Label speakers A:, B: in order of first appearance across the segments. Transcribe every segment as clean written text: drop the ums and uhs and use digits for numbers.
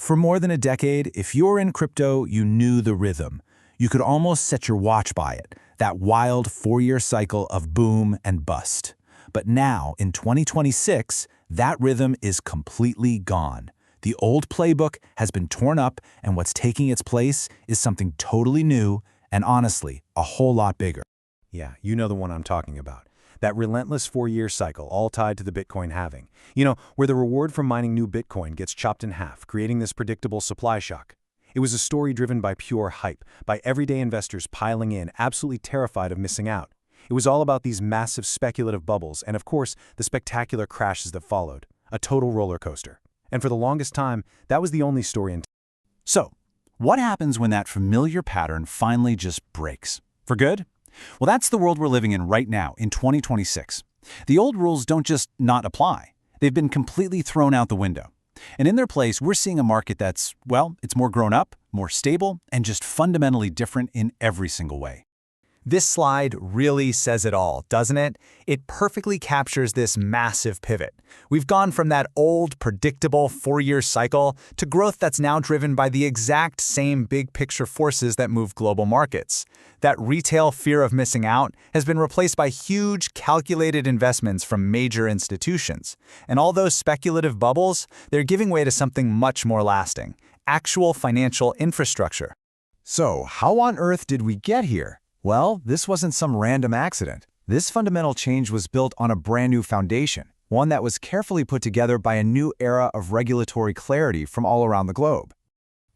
A: For more than a decade, if you're in crypto, you knew the rhythm. You could almost set your watch by it, that wild 4-year cycle of boom and bust. But now, in 2026, that rhythm is completely gone. The old playbook has been torn up, and what's taking its place is something totally new and, honestly, a whole lot bigger.
B: Yeah, you know the one I'm talking about. That relentless 4-year cycle, all tied to the Bitcoin halving. Where the reward from mining new Bitcoin gets chopped in half, creating this predictable supply shock. It was a story driven by pure hype, by everyday investors piling in, absolutely terrified of missing out. It was all about these massive speculative bubbles and, of course, the spectacular crashes that followed. A total roller coaster. And for the longest time, that was the only story in.
A: So, what happens when that familiar pattern finally just breaks? For good? Well, that's the world we're living in right now, in 2026. The old rules don't just not apply. They've been completely thrown out the window. And in their place, we're seeing a market that's, well, it's more grown up, more stable, and just fundamentally different in every single way.
C: This slide really says it all, doesn't it? It perfectly captures this massive pivot. We've gone from that old, predictable 4-year cycle to growth that's now driven by the exact same big-picture forces that move global markets. That retail fear of missing out has been replaced by huge, calculated investments from major institutions. And all those speculative bubbles, they're giving way to something much more lasting: actual financial infrastructure.
D: So, how on earth did we get here? Well, this wasn't some random accident. This fundamental change was built on a brand new foundation, one that was carefully put together by a new era of regulatory clarity from all around the globe.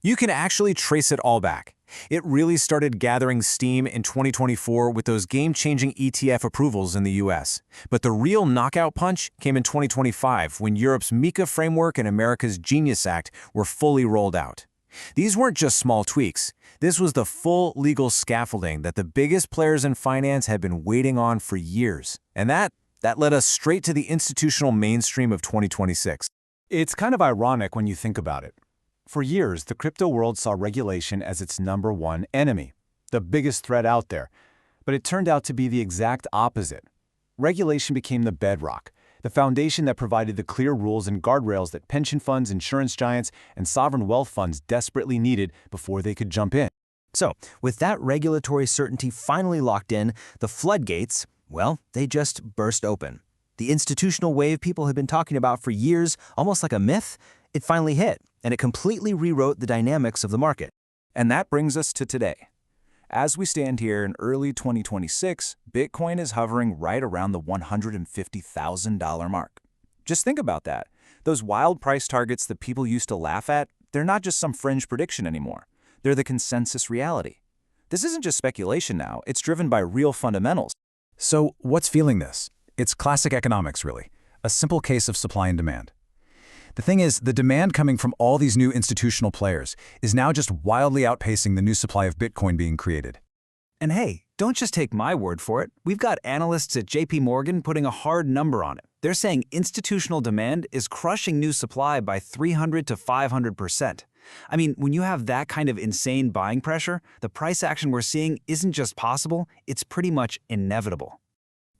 E: You can actually trace it all back. It really started gathering steam in 2024 with those game-changing ETF approvals in the US. But the real knockout punch came in 2025 when Europe's MiCA framework and America's Genius Act were fully rolled out. These weren't just small tweaks. This was the full legal scaffolding that the biggest players in finance had been waiting on for years. And that led us straight to the institutional mainstream of 2026.
B: It's kind of ironic when you think about it. For years, the crypto world saw regulation as its #1 enemy, the biggest threat out there. But it turned out to be the exact opposite. Regulation became the bedrock, the foundation that provided the clear rules and guardrails that pension funds, insurance giants, and sovereign wealth funds desperately needed before they could jump in.
F: So, with that regulatory certainty finally locked in, the floodgates, well, they just burst open. The institutional wave people had been talking about for years, almost like a myth, it finally hit, and it completely rewrote the dynamics of the market.
A: And that brings us to today. As we stand here in early 2026, Bitcoin is hovering right around the $150,000 mark. Just think about that. Those wild price targets that people used to laugh at, they're not just some fringe prediction anymore. They're the consensus reality. This isn't just speculation now, it's driven by real fundamentals.
D: So, what's fueling this? It's classic economics, really. A simple case of supply and demand. The thing is, the demand coming from all these new institutional players is now just wildly outpacing the new supply of Bitcoin being created.
A: And hey, don't just take my word for it. We've got analysts at JPMorgan putting a hard number on it. They're saying institutional demand is crushing new supply by 300 to 500%. I mean, when you have that kind of insane buying pressure, the price action we're seeing isn't just possible, it's pretty much inevitable.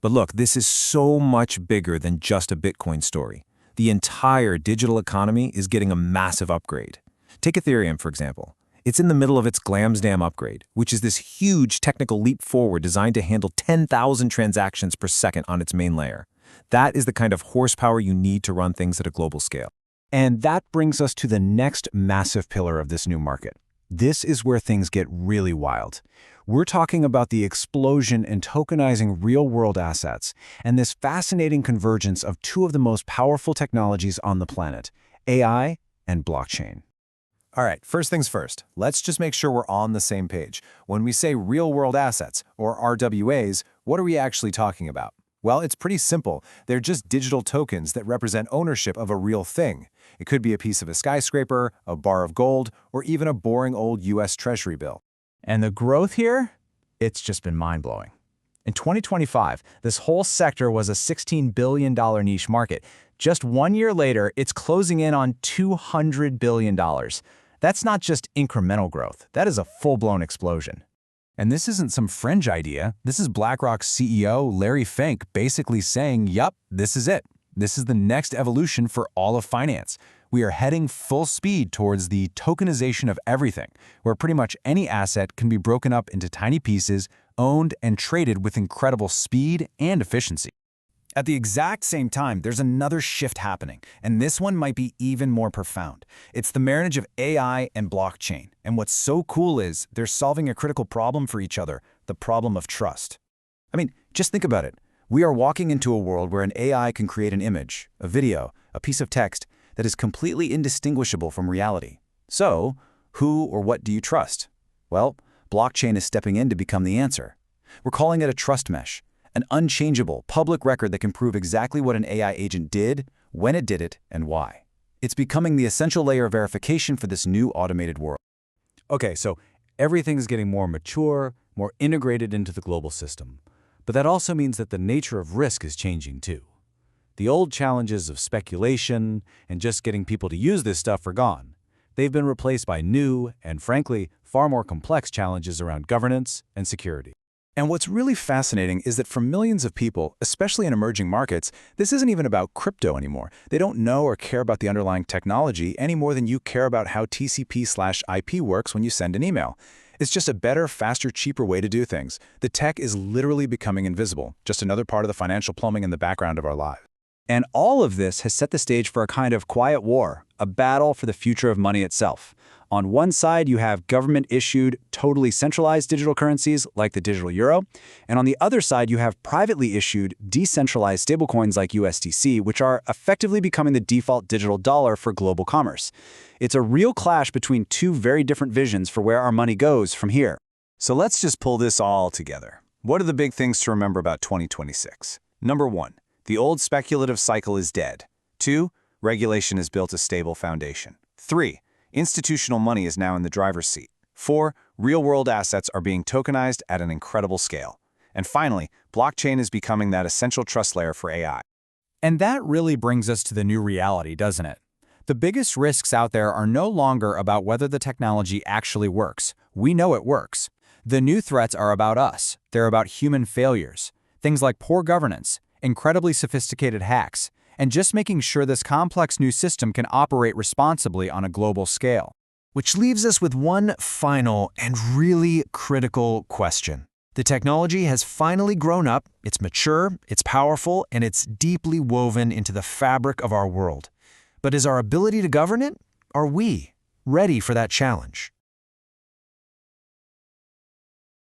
E: But look, this is so much bigger than just a Bitcoin story. The entire digital economy is getting a massive upgrade. Take Ethereum, for example. It's in the middle of its Glamsdam upgrade, which is this huge technical leap forward designed to handle 10,000 transactions per second on its main layer. That is the kind of horsepower you need to run things at a global scale.
B: And that brings us to the next massive pillar of this new market. This is where things get really wild. We're talking about the explosion in tokenizing real-world assets and this fascinating convergence of two of the most powerful technologies on the planet, AI and blockchain.
E: All right, first things first, let's just make sure we're on the same page. When we say real-world assets, or RWAs, what are we actually talking about? Well, it's pretty simple. They're just digital tokens that represent ownership of a real thing. It could be a piece of a skyscraper, a bar of gold, or even a boring old US Treasury bill.
C: And the growth here? It's just been mind-blowing. In 2025, this whole sector was a $16 billion niche market. Just 1 year later, it's closing in on $200 billion. That's not just incremental growth. That is a full-blown explosion.
D: And this isn't some fringe idea. This is BlackRock's CEO, Larry Fink, basically saying, yup, this is it. This is the next evolution for all of finance.
A: We are heading full speed towards the tokenization of everything, where pretty much any asset can be broken up into tiny pieces, owned and traded with incredible speed and efficiency.
C: At the exact same time, there's another shift happening, and this one might be even more profound. It's the marriage of AI and blockchain. And what's so cool is they're solving a critical problem for each other, the problem of trust. I mean, just think about it. We are walking into a world where an AI can create an image, a video, a piece of text that is completely indistinguishable from reality. So, who or what do you trust? Well, blockchain is stepping in to become the answer. We're calling it a trust mesh. An unchangeable, public record that can prove exactly what an AI agent did, when it did it, and why. It's becoming the essential layer of verification for this new automated world.
B: Okay, so everything's getting more mature, more integrated into the global system. But that also means that the nature of risk is changing too. The old challenges of speculation and just getting people to use this stuff are gone. They've been replaced by new and, frankly, far more complex challenges around governance and security.
C: And what's really fascinating is that for millions of people, especially in emerging markets, this isn't even about crypto anymore. They don't know or care about the underlying technology any more than you care about how TCP/IP works when you send an email. It's just a better, faster, cheaper way to do things. The tech is literally becoming invisible, just another part of the financial plumbing in the background of our lives. And all of this has set the stage for a kind of quiet war, a battle for the future of money itself. On one side, you have government-issued, totally centralized digital currencies like the digital euro, and on the other side, you have privately issued, decentralized stablecoins like USDC, which are effectively becoming the default digital dollar for global commerce. It's a real clash between two very different visions for where our money goes from here.
A: So let's just pull this all together. What are the big things to remember about 2026? Number 1, the old speculative cycle is dead. 2, regulation has built a stable foundation. 3, institutional money is now in the driver's seat. 4, real-world assets are being tokenized at an incredible scale. And finally, blockchain is becoming that essential trust layer for AI.
C: And that really brings us to the new reality, doesn't it? The biggest risks out there are no longer about whether the technology actually works. We know it works. The new threats are about us. They're about human failures. Things like poor governance, incredibly sophisticated hacks, and just making sure this complex new system can operate responsibly on a global scale. Which leaves us with one final and really critical question. The technology has finally grown up, it's mature, it's powerful, and it's deeply woven into the fabric of our world. But is our ability to govern it? Are we ready for that challenge?